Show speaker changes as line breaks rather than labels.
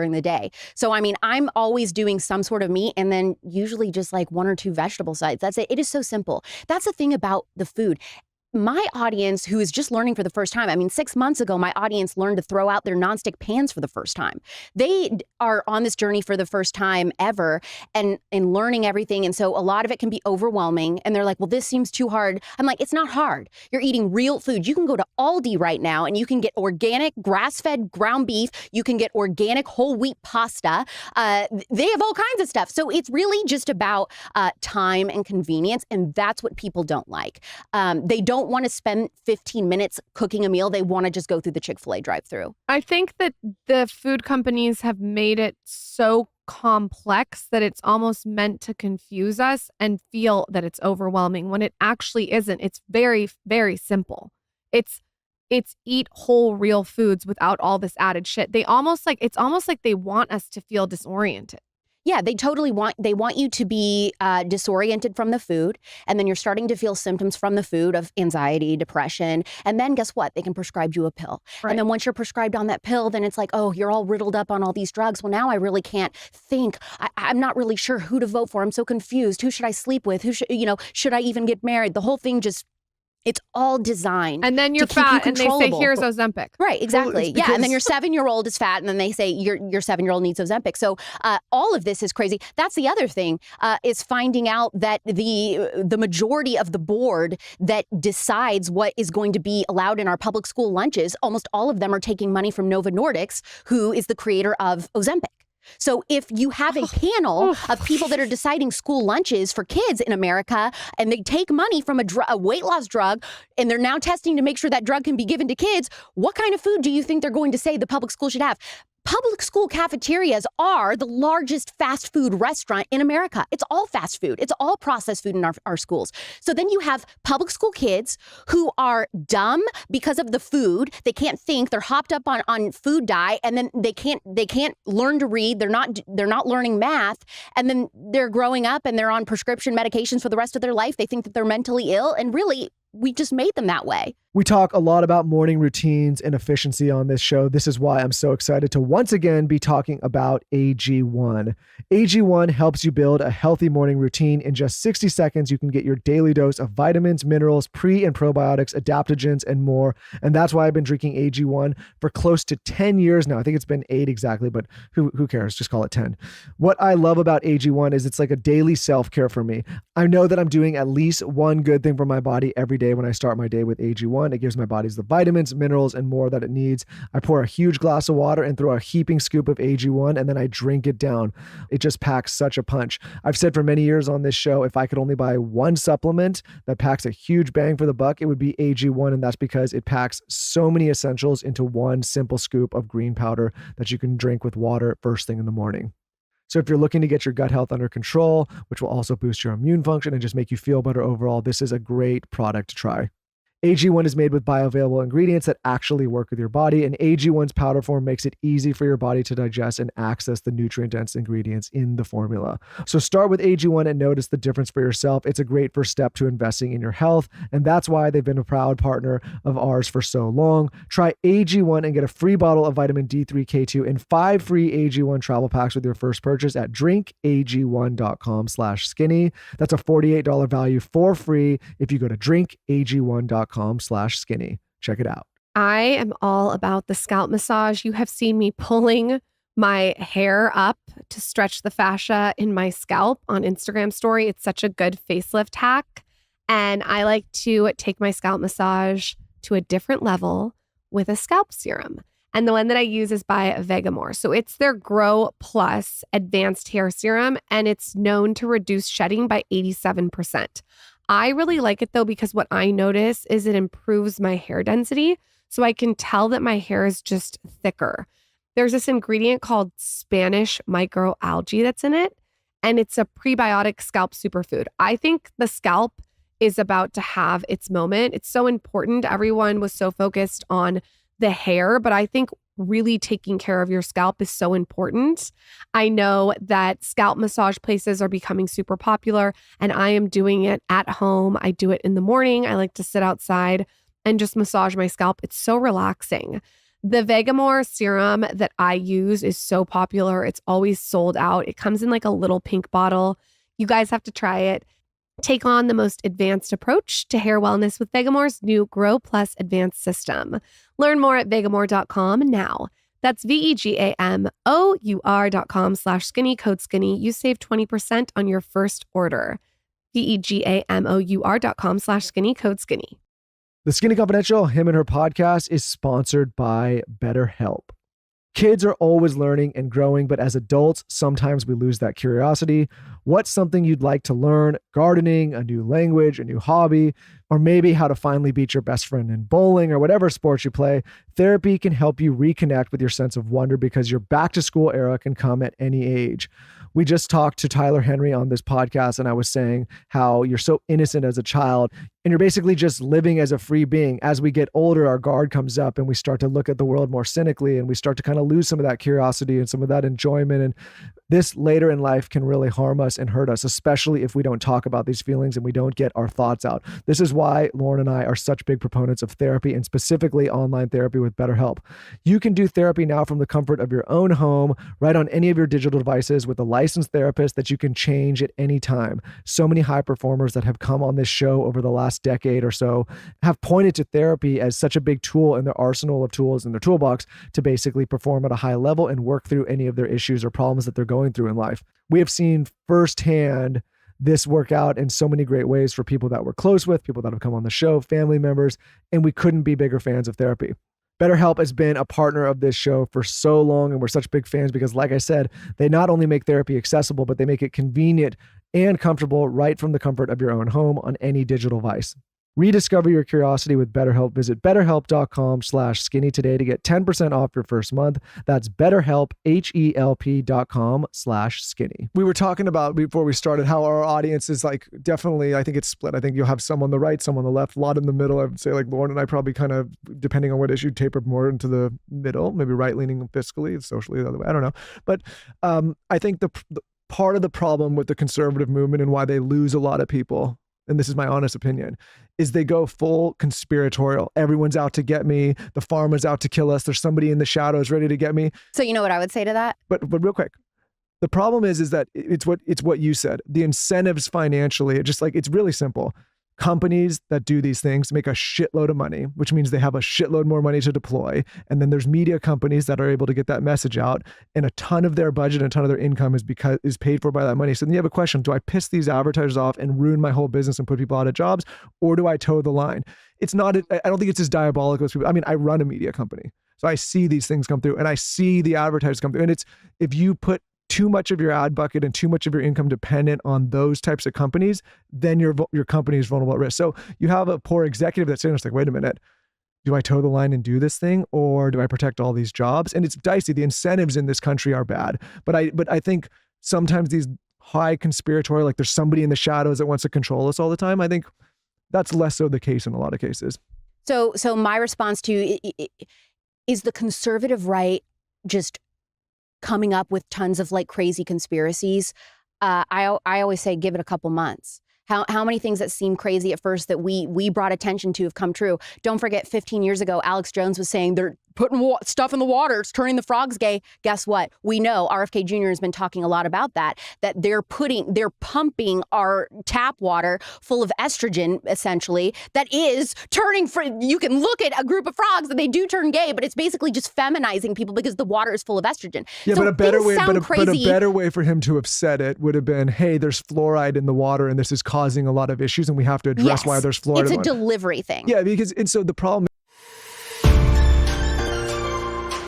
during the day. So, I mean, I'm always doing some sort of meat and then usually just like 1 or 2 vegetable sides. That's it. It is so simple. That's the thing about the food. My audience who is just learning for the first time, I mean, 6 months ago, my audience learned to throw out their nonstick pans for the first time. They are on this journey for the first time ever and learning everything. And so a lot of it can be overwhelming. And they're like, well, this seems too hard. I'm like, it's not hard. You're eating real food. You can go to Aldi right now and you can get organic grass-fed ground beef. You can get organic whole wheat pasta. They have all kinds of stuff. So it's really just about time and convenience. And that's what people don't like. They don't want to spend 15 minutes cooking a meal. They want to just go through the Chick-fil-A drive-thru.
I think that the food companies have made it so complex that it's almost meant to confuse us and feel that it's overwhelming when it actually isn't. It's very, very simple. It's eat whole real foods without all this added shit. It's almost like they want us to feel disoriented.
Yeah, they want you to be disoriented from the food. And then you're starting to feel symptoms from the food of anxiety, depression. And then guess what? They can prescribe you a pill. Right. And then once you're prescribed on that pill, then it's like, oh, you're all riddled up on all these drugs. Well, now I really can't think. I'm not really sure who to vote for. I'm so confused. Who should I sleep with? Should I even get married? The whole thing just... It's all designed.
And then you're fat and they say, here's Ozempic.
Right, exactly. Well, and then your 7-year-old is fat and then they say your 7-year-old needs Ozempic. So all of this is crazy. That's the other thing is finding out that the majority of the board that decides what is going to be allowed in our public school lunches, almost all of them are taking money from Novo Nordisk, who is the creator of Ozempic. So if you have a panel of people that are deciding school lunches for kids in America and they take money from a weight loss drug and they're now testing to make sure that drug can be given to kids, what kind of food do you think they're going to say the public school should have? Public school cafeterias are the largest fast food restaurant in America. It's all fast food. It's all processed food in our schools. So then you have public school kids who are dumb because of the food. They can't think. They're hopped up on food dye, and then they can't learn to read. They're not learning math, and then they're growing up and they're on prescription medications for the rest of their life. They think that they're mentally ill, and really, we just made them that way.
We talk a lot about morning routines and efficiency on this show. This is why I'm so excited to once again be talking about AG1. AG1 helps you build a healthy morning routine. In just 60 seconds, you can get your daily dose of vitamins, minerals, pre and probiotics, adaptogens, and more. And that's why I've been drinking AG1 for close to 10 years now. I think it's been 8 exactly, but who cares? Just call it 10. What I love about AG1 is it's like a daily self-care for me. I know that I'm doing at least one good thing for my body every day when I start my day with AG1. It gives my body the vitamins, minerals, and more that it needs. I pour a huge glass of water and throw a heaping scoop of AG1, and then I drink it down. It just packs such a punch. I've said for many years on this show, if I could only buy one supplement that packs a huge bang for the buck, it would be AG1, and that's because it packs so many essentials into one simple scoop of green powder that you can drink with water first thing in the morning. So if you're looking to get your gut health under control, which will also boost your immune function and just make you feel better overall, this is a great product to try. AG1 is made with bioavailable ingredients that actually work with your body, and AG1's powder form makes it easy for your body to digest and access the nutrient-dense ingredients in the formula. So start with AG1 and notice the difference for yourself. It's a great first step to investing in your health, and that's why they've been a proud partner of ours for so long. Try AG1 and get a free bottle of vitamin D3, K2, and 5 free AG1 travel packs with your first purchase at drinkag1.com/skinny. That's a $48 value for free if you go to drinkag1.com/skinny. Check it out.
I am all about the scalp massage. You have seen me pulling my hair up to stretch the fascia in my scalp on Instagram story. It's such a good facelift hack. And I like to take my scalp massage to a different level with a scalp serum. And the one that I use is by Vegamore. So it's their Grow Plus Advanced Hair Serum, and it's known to reduce shedding by 87%. I really like it though, because what I notice is it improves my hair density. So I can tell that my hair is just thicker. There's this ingredient called Spanish microalgae that's in it, and it's a prebiotic scalp superfood. I think the scalp is about to have its moment. It's so important. Everyone was so focused on the hair, but I think really taking care of your scalp is so important. I know that scalp massage places are becoming super popular, and I am doing it at home. I do it in the morning. I like to sit outside and just massage my scalp. It's so relaxing. The Vegamore serum that I use is so popular. It's always sold out. It comes in like a little pink bottle. You guys have to try it. Take on the most advanced approach to hair wellness with Vegamore's new Grow Plus Advanced System. Learn more at vegamore.com now. That's vegamor.com/skinny, code skinny. You save 20% on your first order. vegamor.com/skinny, code skinny.
The Skinny Confidential, him and her podcast, is sponsored by BetterHelp. Kids are always learning and growing, but as adults, sometimes we lose that curiosity. What's something you'd like to learn? Gardening, a new language, a new hobby, or maybe how to finally beat your best friend in bowling or whatever sports you play. Therapy can help you reconnect with your sense of wonder because your back to school era can come at any age. We just talked to Tyler Henry on this podcast, and I was saying how you're so innocent as a child and you're basically just living as a free being. As we get older, our guard comes up and we start to look at the world more cynically, and we start to kind of lose some of that curiosity and some of that enjoyment. And this later in life can really harm us and hurt us, especially if we don't talk about these feelings and we don't get our thoughts out. This is why Lauren and I are such big proponents of therapy, and specifically online therapy with BetterHelp. You can do therapy now from the comfort of your own home, right on any of your digital devices, with a licensed therapist that you can change at any time. So many high performers that have come on this show over the last decade or so have pointed to therapy as such a big tool in their arsenal of tools in their toolbox to basically perform at a high level and work through any of their issues or problems that they're going through in life. We have seen firsthand this work out in so many great ways for people that we're close with, people that have come on the show, family members, and we couldn't be bigger fans of therapy. BetterHelp has been a partner of this show for so long, and we're such big fans because, like I said, they not only make therapy accessible, but they make it convenient and comfortable right from the comfort of your own home on any digital device. Rediscover your curiosity with BetterHelp. Visit betterhelp.com/skinny today to get 10% off your first month. That's BetterHelp, HELP.com/skinny. We were talking about before we started how our audience is like definitely, I think it's split. I think you'll have some on the right, some on the left, a lot in the middle. I would say like Lauren and I probably kind of, depending on what issue, taper more into the middle, maybe right-leaning fiscally, socially, the other way. I don't know. But I think the part of the problem with the conservative movement and why they lose a lot of people, and this is my honest opinion, is they go full conspiratorial. Everyone's out to get me. The pharma's out to kill us. There's somebody in the shadows ready to get me.
So you know what I would say to that?
But real quick, the problem is that it's what you said. The incentives financially, it's really simple. Companies that do these things make a shitload of money, which means they have a shitload more money to deploy. And then there's media companies that are able to get that message out, and a ton of their budget and a ton of their income is paid for by that money. So then you have a question: do I piss these advertisers off and ruin my whole business and put people out of jobs, or do I toe the line? It's not. I don't think it's as diabolical as people. I mean, I run a media company, so I see these things come through, and I see the advertisers come through. And it's, if you put too much of your ad bucket and too much of your income dependent on those types of companies, then your company is vulnerable at risk. So you have a poor executive that's saying, it's like, wait a minute, do I toe the line and do this thing, or do I protect all these jobs? And it's dicey. The incentives in this country are bad. But I think sometimes these high conspiratorial, like there's somebody in the shadows that wants to control us all the time, I think that's less so the case in a lot of cases.
So my response to is the conservative right just coming up with tons of like crazy conspiracies. I always say, give it a couple months. How many things that seem crazy at first that we brought attention to have come true? Don't forget, 15 years ago, Alex Jones was saying they're putting stuff in the water. It's turning the frogs gay. Guess what? We know RFK Jr. has been talking a lot about that they're pumping our tap water full of estrogen, essentially, that is turning you can look at a group of frogs and they do turn gay, but it's basically just feminizing people because the water is full of estrogen.
Yeah,
so
but a better way for him to have said it would have been, hey, there's fluoride in the water and this is causing a lot of issues and we have to address why there's fluoride.
It's a delivery thing.
Yeah, and so the problem